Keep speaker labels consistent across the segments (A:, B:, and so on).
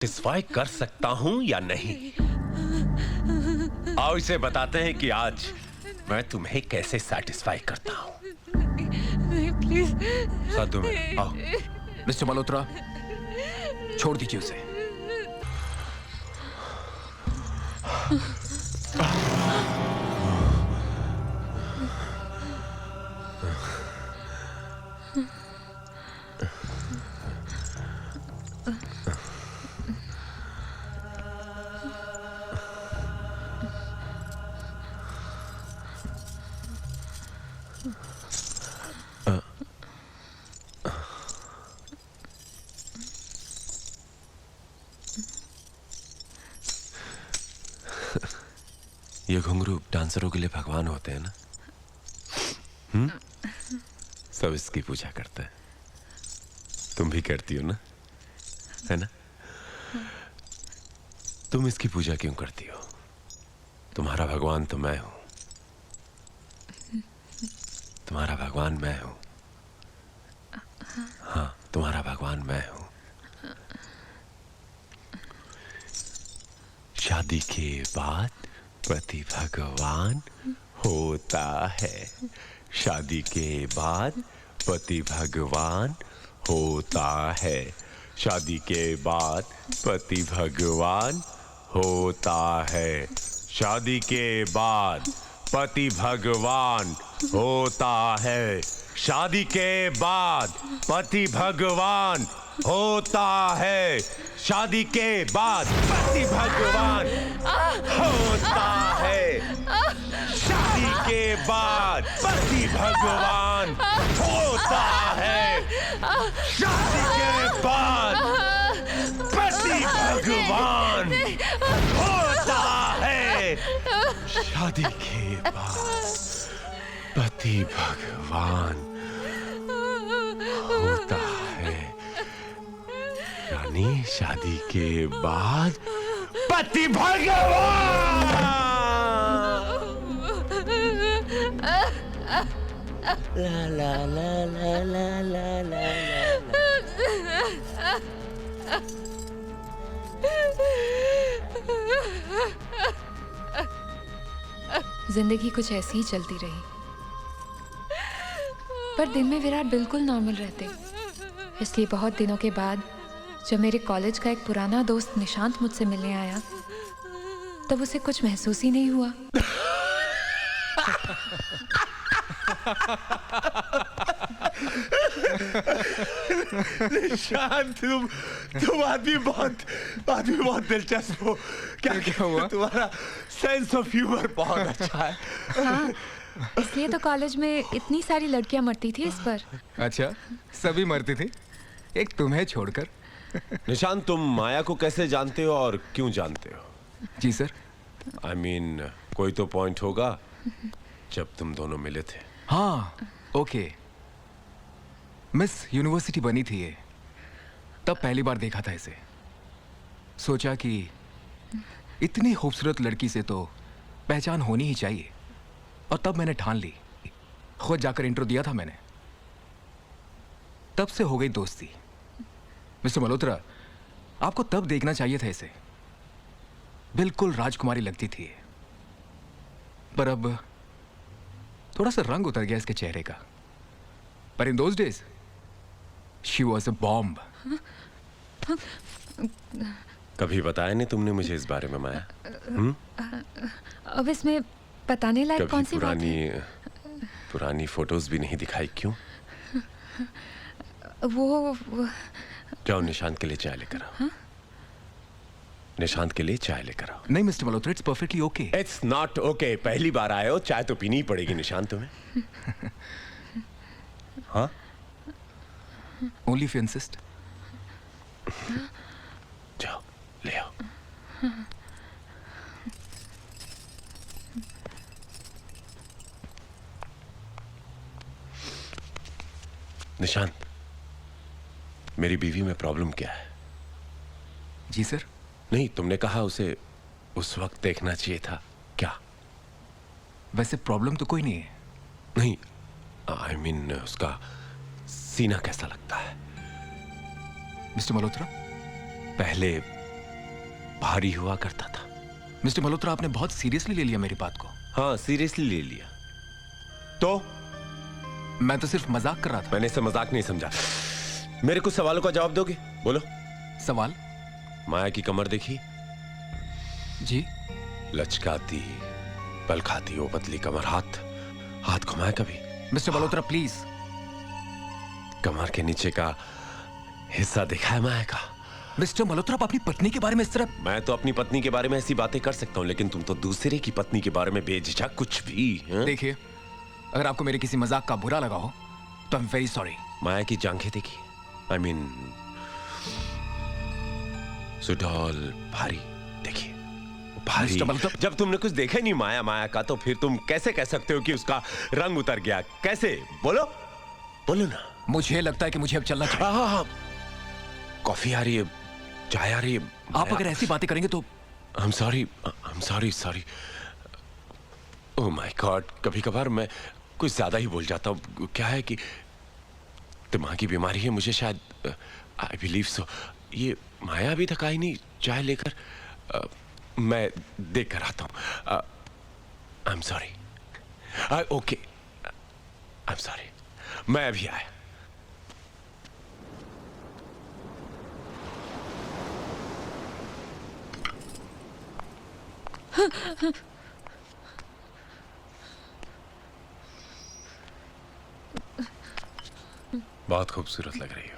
A: Satisfy कर सकता हूं या नहीं? आओ इसे बताते हैं कि आज मैं तुम्हें कैसे सेटिस्फाई करता हूं।
B: नहीं प्लीज।
A: साधु में आओ।
C: मिस्टर मल्होत्रा, छोड़ दीजिए उसे।
A: ये घुंघरू डांसरों के लिए भगवान होते हैं ना? सब इसकी पूजा करते हैं। तुम भी करती हो ना, है ना? तुम इसकी पूजा क्यों करती हो? तुम्हारा भगवान तो मैं हूं। तुम्हारा भगवान मैं हूं। हाँ, तुम्हारा भगवान मैं हूं। शादी के बाद पति भगवान होता है। शादी के बाद पति भगवान होता है। शादी के बाद पति भगवान होता है। शादी के बाद पति भगवान होता है। शादी के बाद पति भगवान होता है। शादी के बाद पति भगवान होता है। शादी के बाद पति भगवान होता है। शादी के बाद पति भगवान होता है। शादी के बाद पति भगवान होता है। रानी, शादी के बाद पति भगवान।
D: ला ला ला ला ला ला ला
B: जिंदगी कुछ ऐसी ही चलती रही, पर दिन में विराट बिल्कुल नॉर्मल रहते। इसलिए बहुत दिनों के बाद जब मेरे कॉलेज का एक पुराना दोस्त निशांत मुझसे मिलने आया, तब उसे कुछ महसूस ही नहीं हुआ।
A: निशांत, तुम आदमी बहुत दिलचस्प हो। क्या हुआ? तुम्हारा सेंस ऑफ ह्यूमर बहुत अच्छा है।
B: हाँ, इसलिए तो कॉलेज में इतनी सारी लड़कियां मरती थी इस पर।
C: अच्छा, सभी मरती थी, एक तुम्हें छोड़कर।
A: निशांत, तुम माया को कैसे जानते हो और क्यों जानते हो?
C: जी सर।
A: I mean, कोई तो पॉइंट होगा जब तुम दोनों मिले थे।
C: हाँ, ओके। मिस यूनिवर्सिटी बनी थी ये, तब पहली बार देखा था इसे। सोचा कि इतनी खूबसूरत लड़की से तो पहचान होनी ही चाहिए, और तब मैंने ठान ली। खुद जाकर इंट्रो दिया था मैंने। तब से हो गई दोस्ती। मिस्टर मल्होत्रा, आपको तब देखना चाहिए था इसे। बिल्कुल राजकुमारी लगती थी ये। पर अब थोड़ा सा रंग उतर गया इसके चेहरे का। पर in those days she was a bomb.
A: कभी बताया नहीं तुमने मुझे इस बारे में, माया?
B: अब इसमें बताने लायक कौन सी बात है?
A: पुरानी फोटोज भी नहीं दिखाई, क्यों?
B: वो
A: जाओ, निशांत के लिए चाय लेकर आओ। निशांत के लिए चाय लेकर आओ।
C: नहीं mister Malhotra, it's perfectly okay.
A: It's not okay. पहली बार आए हो, चाय तो पीनी ही पड़ेगी निशांत तुम्हें। हाँ?
C: Only if you insist.
A: जाओ, ले आओ। निशांत, मेरी बीवी में प्रॉब्लम क्या है?
C: जी सर।
A: नहीं, तुमने कहा उसे उस वक्त देखना चाहिए था। क्या?
C: वैसे प्रॉब्लम तो कोई नहीं है।
A: नहीं, आई मीन उसका सीना कैसा लगता है?
C: मिस्टर मल्होत्रा,
A: पहले भारी हुआ करता था।
C: मिस्टर मल्होत्रा, आपने बहुत सीरियसली ले लिया मेरी बात को।
A: हाँ, सीरियसली ले लिया। तो
C: मैं तो सिर्फ मजाक कर रहा था।
A: मैंने इसे मजाक नहीं समझा। मेरे कुछ सवालों का जवाब दोगे? बोलो।
C: सवाल?
A: माया की कमर देखी?
C: जी।
A: लचकाती, पल खाती वो पतली कमर। हाथ घुमाया कभी?
C: Mister Malhotra please.
A: कमर के नीचे का हिस्सा देखा है माया का?
C: मिस्टर मल्होत्रा, आप अपनी पत्नी के बारे में इस तरह।
A: मैं तो अपनी पत्नी के बारे में ऐसी बातें कर सकता हूँ, लेकिन तुम तो दूसरे की पत्नी के बारे में बेझिझक कुछ भी।
C: देखिए, अगर आपको मेरे किसी मजाक का बुरा लगा हो तो आई एम वेरी सॉरी।
A: माया की जांघें देखी? आई मीन सुडौल, भारी देखिए, भारी।
C: मिस्टर मल्होत्रा,
A: जब तुमने कुछ देखा ही नहीं माया का, तो फिर तुम कैसे कह सकते हो कि उसका रंग उतर गया? कैसे? बोलो ना।
C: मुझे लगता है कि मुझे अब चलना चाहिए।
A: हाँ, कॉफी आ रही है, चाय आ रही है।
C: आप अगर ऐसी बातें करेंगे तो
A: I'm sorry। Oh my God, कभी कभार मैं कुछ ज्यादा ही बोल जाता हूँ। क्या है कि दिमागी बीमारी है मुझे शायद। I believe so. ये माया अभी तक आई नहीं चाय लेकर। मैं देख कर आता हूँ। I am sorry. Okay, I am sorry. मैं अभी आया। बहुत खूबसूरत लग रही हो।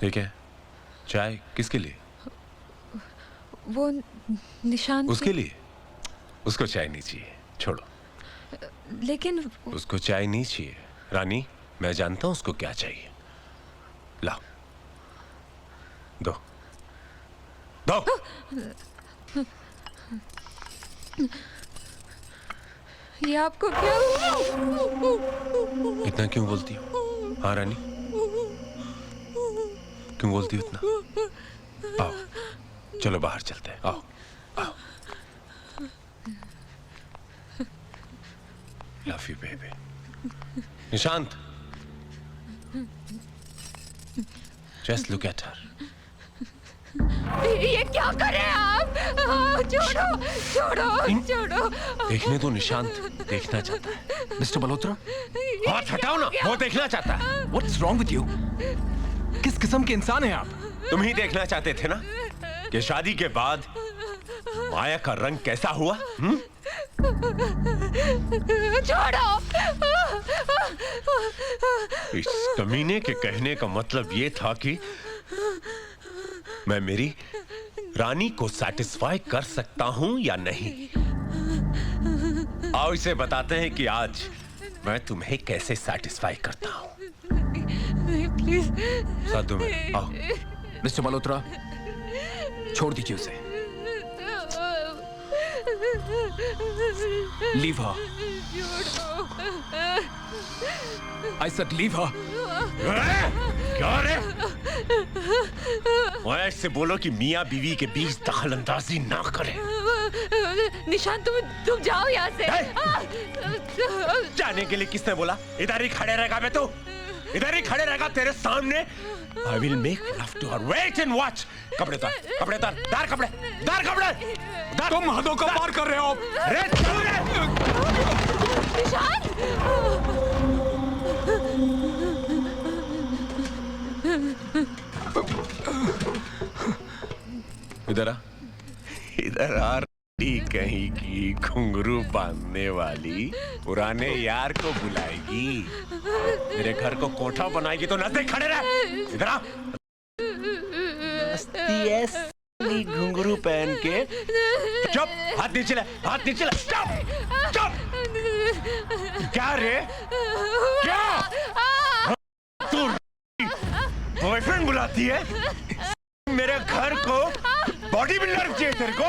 A: ठीक है, चाय किसके लिए?
B: वो निशान
A: उसके लिए। उसको चाय नहीं चाहिए, छोड़ो।
B: लेकिन
A: उसको चाय नहीं चाहिए रानी। मैं जानता हूं उसको क्या चाहिए। लाओ, दो।
B: ये आपको क्या हुआ?
A: इतना क्यों बोलती हो? हाँ रानी, क्यों बोलती हो इतना? आओ, चलो बाहर चलते हैं। आओ। Love you baby. Nishant, just look at her.
B: ये क्या कर रहे हैं आप? छोड़ो।
A: देखने दो, निशांत देखना चाहता है।
C: मिस्टर मल्होत्रा,
A: हाथ हटाओ ना, वो देखना चाहता है।
C: What's wrong with you? किस किस्म के इंसान हैं आप?
A: तुम ही देखना चाहते थे ना कि शादी के बाद माया का रंग कैसा हुआ?
B: छोड़ो।
A: इस कमीने के कहने का मतलब ये था कि मैं मेरी रानी को सैटिस्फाई कर सकता हूं या नहीं। आओ इसे बताते हैं कि आज मैं तुम्हें कैसे सैटिस्फाई करता हूं।
B: प्लीज
A: साधु में आओ।
C: मिस्टर मल्होत्रा, छोड़ दीजिए उसे। Leave her. I said leave her.
A: क्या रे? ऐसे बोलो कि मियां बीवी के बीच दखल अंदाजी ना करे।
B: निशान, तुम जाओ यहाँ से।
A: जाने के लिए किसने बोला? इधर ही खड़े रहेगा बे तू। इधर ही खड़े रहेगा तेरे सामने। I will make love to her. Wait and watch. कपड़े उतार, दार कपड़े।
C: तुम हदों का पार कर रहे हो।
A: रे चल रे।
B: निशान,
A: इधर आ कहीं की घुंघरू बांधने वाली पुराने यार को बुलाएगी, मेरे घर को कोठा बनाएगी तो नजदीक खड़े रह। इधर आ। घुंघरू पहन के चुप, हाथ नीचे ले। चुप। क्या रे? क्या तू बॉयफ्रेंड बुलाती है? मेरे घर को बॉडी बिल्डर चाहिए तेरे को?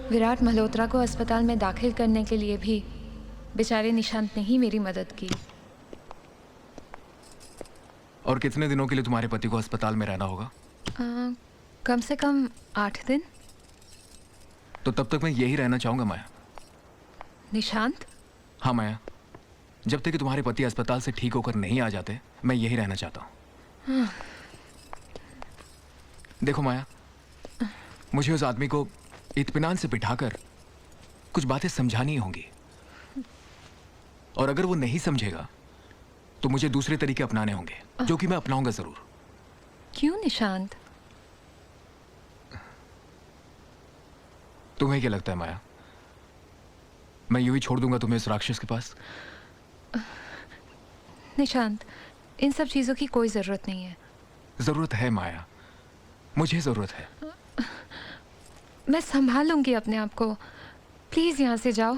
B: विराट मल्होत्रा को अस्पताल में दाखिल करने के लिए भी बेचारे निशांत ने ही मेरी मदद की।
C: और कितने दिनों के लिए तुम्हारे पति को अस्पताल में रहना होगा?
B: कम से कम 8 दिन।
C: तो तब तक मैं यही रहना चाहूंगा माया।
B: निशांत,
C: हाँ माया, जब तक कि तुम्हारे पति अस्पताल से ठीक होकर नहीं आ जाते मैं यही रहना चाहता हूँ। देखो माया, मुझे उस आदमी को इत्मीनान से बिठाकर कुछ बातें समझानी होंगी, और अगर वो नहीं समझेगा तो मुझे दूसरे तरीके अपनाने होंगे, जो कि मैं अपनाऊंगा जरूर।
B: क्यों निशांत?
C: तुम्हें क्या लगता है माया, मैं यूं ही छोड़ दूंगा तुम्हें इस राक्षस के पास?
B: निशांत, इन सब चीज़ों की कोई ज़रूरत नहीं है।
C: जरूरत है माया, मुझे जरूरत है।
B: मैं संभाल लूंगी अपने आप को। प्लीज़ यहाँ से जाओ,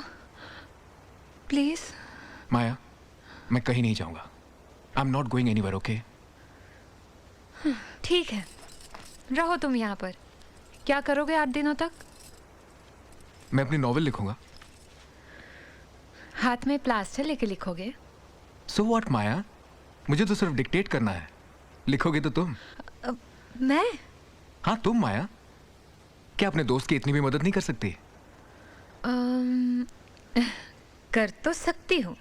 B: प्लीज़।
C: माया, मैं कहीं नहीं जाऊंगा। I am not going anywhere, okay?
B: ठीक है, रहो तुम यहाँ पर। क्या करोगे 8 दिनों तक?
C: मैं अपनी नॉवेल लिखूंगा।
B: हाथ में प्लास्टर लेके लिखोगे?
C: सो व्हाट माया, मुझे तो सिर्फ डिक्टेट करना है, लिखोगे तो तुम।
B: मैं?
C: हाँ तुम माया, क्या अपने दोस्त की इतनी भी मदद नहीं कर सकती?
B: कर तो सकती हूँ।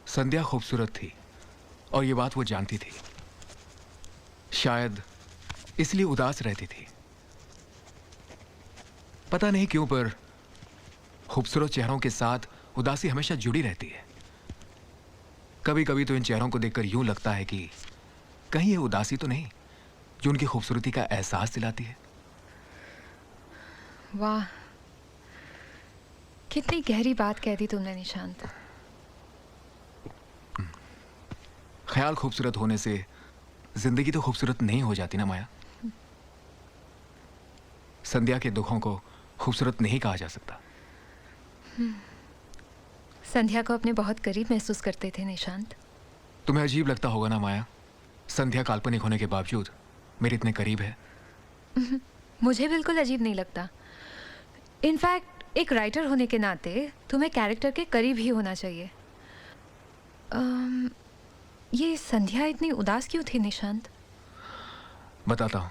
C: संध्या खूबसूरत थी और ये बात वो जानती थी। शायद इसलिए उदास रहती थी। पता नहीं क्यों, पर खूबसूरत चेहरों के साथ उदासी हमेशा जुड़ी रहती है। कभी कभी तो इन चेहरों को देखकर यूं लगता है कि कहीं ये उदासी तो नहीं जो उनकी खूबसूरती का एहसास दिलाती है।
B: वाह, कितनी गहरी बात कह दी तुमने निशांत।
C: ख्याल खूबसूरत होने से जिंदगी तो खूबसूरत नहीं हो जाती ना माया। संध्या के दुखों को खूबसूरत नहीं कहा जा सकता।
B: संध्या को अपने बहुत करीब महसूस करते थे निशांत।
C: तुम्हें अजीब लगता होगा ना माया, संध्या काल्पनिक होने के बावजूद मेरे इतने करीब है।
B: मुझे बिल्कुल अजीब नहीं लगता। इनफैक्ट एक राइटर होने के नाते तुम्हें कैरेक्टर के करीब ही होना चाहिए। ये संध्या इतनी उदास क्यों थी निशांत?
C: बताता हूं,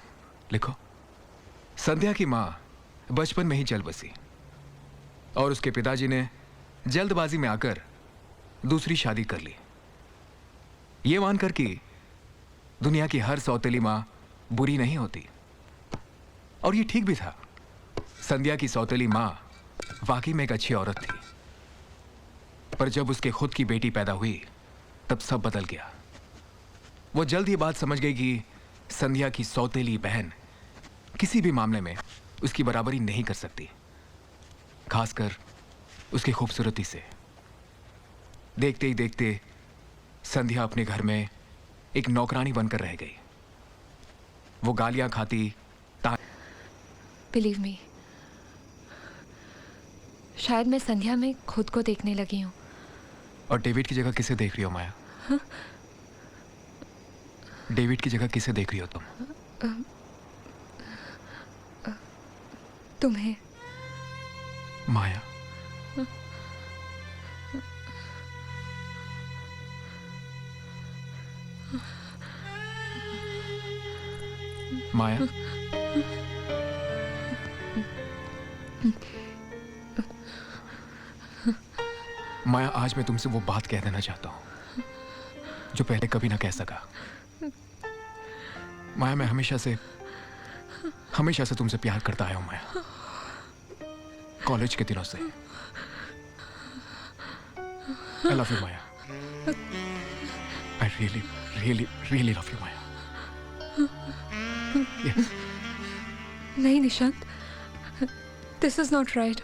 C: लिखो। संध्या की माँ बचपन में ही चल बसी और उसके पिताजी ने जल्दबाजी में आकर दूसरी शादी कर ली, ये मानकर कि दुनिया की हर सौतेली माँ बुरी नहीं होती। और ये ठीक भी था। संध्या की सौतेली माँ वाकई में एक अच्छी औरत थी, पर जब उसके खुद की बेटी पैदा हुई तब सब बदल गया। वो जल्द ये बात समझ गई कि संध्या की सौतेली बहन किसी भी मामले में उसकी बराबरी नहीं कर सकती, खासकर उसकी खूबसूरती से। देखते ही देखते संध्या अपने घर में एक नौकरानी बनकर रह गई। वो गालियां खाती।
B: बिलीव मी, शायद मैं संध्या में खुद को देखने लगी हूँ।
C: और डेविड की जगह किसे देख रही हो माया?
B: हाँ?
C: डेविड की जगह किसे देख रही हो तुम?
B: तुम्हें।
C: माया, माया, माया, आज मैं तुमसे वो बात कह देना चाहता हूं जो पहले कभी ना कह सका। माया, मैं हमेशा से तुमसे प्यार करता आया हूं माया, कॉलेज के दिनों से। I love you Maya. I really really really love you Maya. Yes.
B: नहीं Nishant, this is not right.